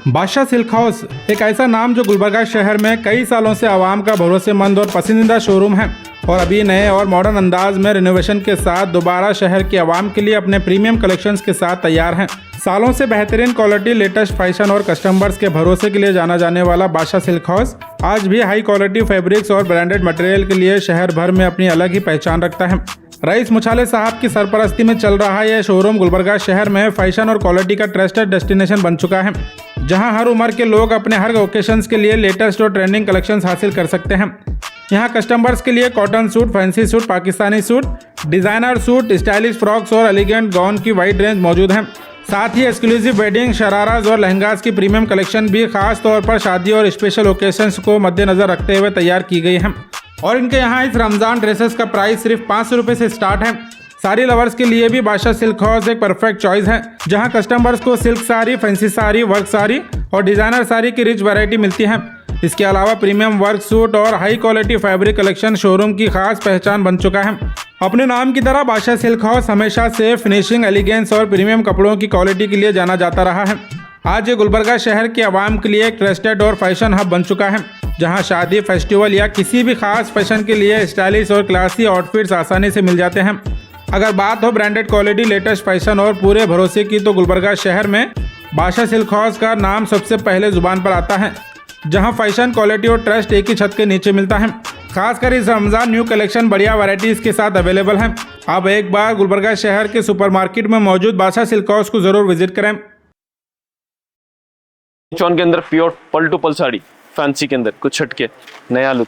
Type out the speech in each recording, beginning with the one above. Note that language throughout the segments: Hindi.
बादशाह सिल्क हाउस एक ऐसा नाम जो गुलबर्गा शहर में कई सालों से आवाम का भरोसेमंद और पसंदीदा शोरूम है और अभी नए और मॉडर्न अंदाज में रिनोवेशन के साथ दोबारा शहर की आवाम के लिए अपने प्रीमियम कलेक्शंस के साथ तैयार हैं। सालों से बेहतरीन क्वालिटी, लेटेस्ट फैशन और कस्टमर्स के भरोसे के लिए जाना जाने वाला बादशाह सिल्क हाउस आज भी हाई क्वालिटी फैब्रिक्स और ब्रांडेड मटेरियल के लिए शहर भर में अपनी अलग ही पहचान रखता है। रईस मुछाले साहब की सरपरस्ती में चल रहा यह शोरूम गुलबर्गा शहर में फैशन और क्वालिटी का ट्रस्टेड डेस्टिनेशन बन चुका है, जहां हर उम्र के लोग अपने हर ओकेशंस के लिए लेटेस्ट और ट्रेंडिंग कलेक्शंस हासिल कर सकते हैं। यहां कस्टमर्स के लिए cotton suit, fancy suit, Pakistani suit, designer suit, stylish frocks और एलिगेंट गाउन की वाइड रेंज मौजूद है। साथ ही एक्सक्लूसिव वेडिंग, शराराज और लहंगास की प्रीमियम कलेक्शन भी खास तौर पर शादी और स्पेशल ओकेशंस को मद्देनजर रखते हुए तैयार की गई है। और इनके यहाँ इस रमजान ड्रेसेस का प्राइस सिर्फ 500 रुपये से स्टार्ट है। साड़ी लवर्स के लिए भी बादशाह सिल्क हाउस एक परफेक्ट चॉइस है, जहां कस्टमर्स को silk sari, fancy sari, work sari और डिजाइनर साड़ी की रिच वैरायटी मिलती है। इसके अलावा प्रीमियम वर्क सूट और high quality fabric collection showroom की खास पहचान बन चुका है। अपने नाम की तरह बादशाह सिल्क हाउस हमेशा से फिनिशिंग, एलिगेंस और प्रीमियम कपड़ों की क्वालिटी के लिए जाना जाता रहा है। आज ये गुलबर्गा शहर के आवाम के लिए एक ट्रस्टेड और फैशन हब बन चुका है, जहां शादी, फेस्टिवल या किसी भी खास फैशन के लिए स्टाइलिश और क्लासी आउटफिट्स आसानी से मिल जाते हैं। अगर बात हो ब्रांडेड क्वालिटी, लेटेस्ट फैशन और पूरे भरोसे की, तो गुलबर्गा शहर में बादशाह सिल्क हाउस का नाम सबसे पहले जुबान पर आता है, जहां फैशन, क्वालिटी और ट्रस्ट एक ही छत के नीचे मिलता है। खासकर इस रमजान न्यू कलेक्शन बढ़िया वैरायटीज के साथ अवेलेबल है। आप एक बार गुलबर्गा शहर के सुपरमार्केट में मौजूद बादशाह सिल्क हाउस को जरूर विजिट करें। चौन के अंदर प्योर पल टू पल साड़ी, फैंसी के अंदर कुछ हटके नया लुक।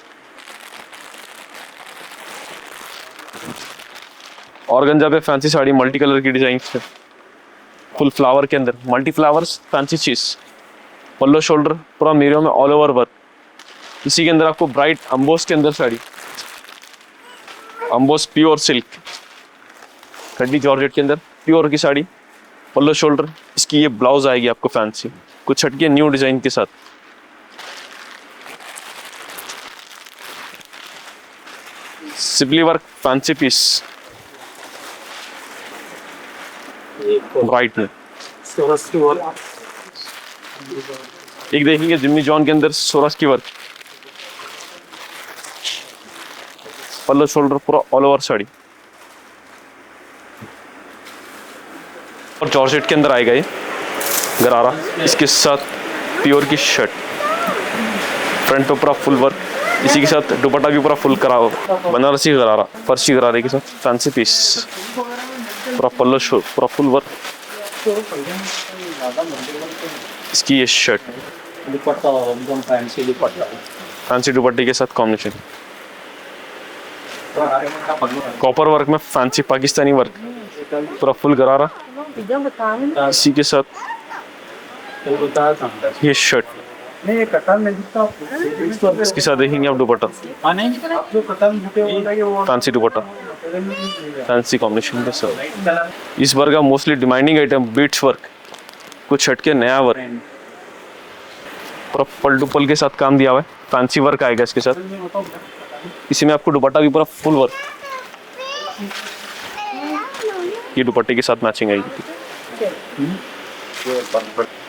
ऑर्गेन्जा पे फैंसी साड़ी, मल्टी कलर की डिजाइन है, फुल फ्लावर के अंदर, मल्टी फ्लावर्स, फैंसी चीज, पल्लो शोल्डर पूरा मीरो में ऑल ओवर वर्क। इसी के अंदर आपको ब्राइट अम्बोस के अंदर साड़ी, अम्बोस प्योर सिल्क, खड्डी जॉर्जेट के अंदर प्योर की साड़ी, पल्लो शोल्डर। इसकी ये ब्लाउज आएगी आपको फैंसी, कुछ हटके न्यू डिजाइन के साथ। सिपली वर्क फैंसी पीस वाइट में, एक देखेंगे जिम्मी जॉन के अंदर सोरस की वर्क, पल्लो शोल्डर पूरा ऑल ओवर साड़ी और जॉर्जेट के अंदर आएगा ये गरारा। इसके साथ प्योर की शर्ट, फ्रंट पे पूरा फुल वर्क, इसी के साथ दुपट्टा भी पूरा फुल करा हुआ, बनारसी गरारा, फर्शी गरारे के साथ फैंसी पीस, पूरा पल्लो शो, पूरा फुल वर्क। इसकी ये शर्ट फैंसी दुपट्टे के साथ कॉम्बिनेशन, कॉपर वर्क में फैंसी पाकिस्तानी वर्क, पूरा फुल गरारा। इसी के साथ ये शर्ट, इसके साथ देखेंगे आप dupatta, fancy dupatta, fancy combination के साथ। इस बार का mostly demanding item beads work, कुछ हटके नया वर्क, पूरा पल टू पल के साथ काम दिया हुआ है, फैंसी वर्क आएगा इसके साथ। इसी में आपको दुपट्टा भी पूरा फुल वर्क, ये दुपट्टे के साथ मैचिंग आएगी।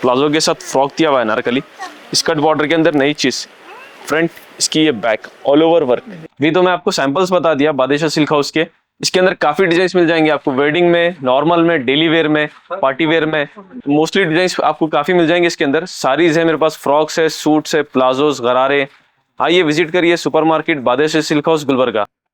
प्लाजो के साथ फ्रॉक दिया हुआ है नारकली, स्कर्ट बॉर्डर के अंदर नई चीज, फ्रंट इसकी ये बैक ऑल ओवर वर्क। भी तो मैं आपको सैंपल्स बता दिया बादशाह सिल्क हाउस के। इसके अंदर काफी डिजाइन मिल जाएंगे आपको, वेडिंग में, नॉर्मल में, डेली वेयर में, पार्टी वेयर में, मोस्टली डिजाइन आपको काफी मिल जाएंगे। इसके अंदर साड़ीज है मेरे पास, फ्रॉक्स है, सूट्स है, प्लाजोस, गरारे। आइए विजिट करिए सुपरमार्केट बादशाह सिल्क हाउस गुलबर्गा।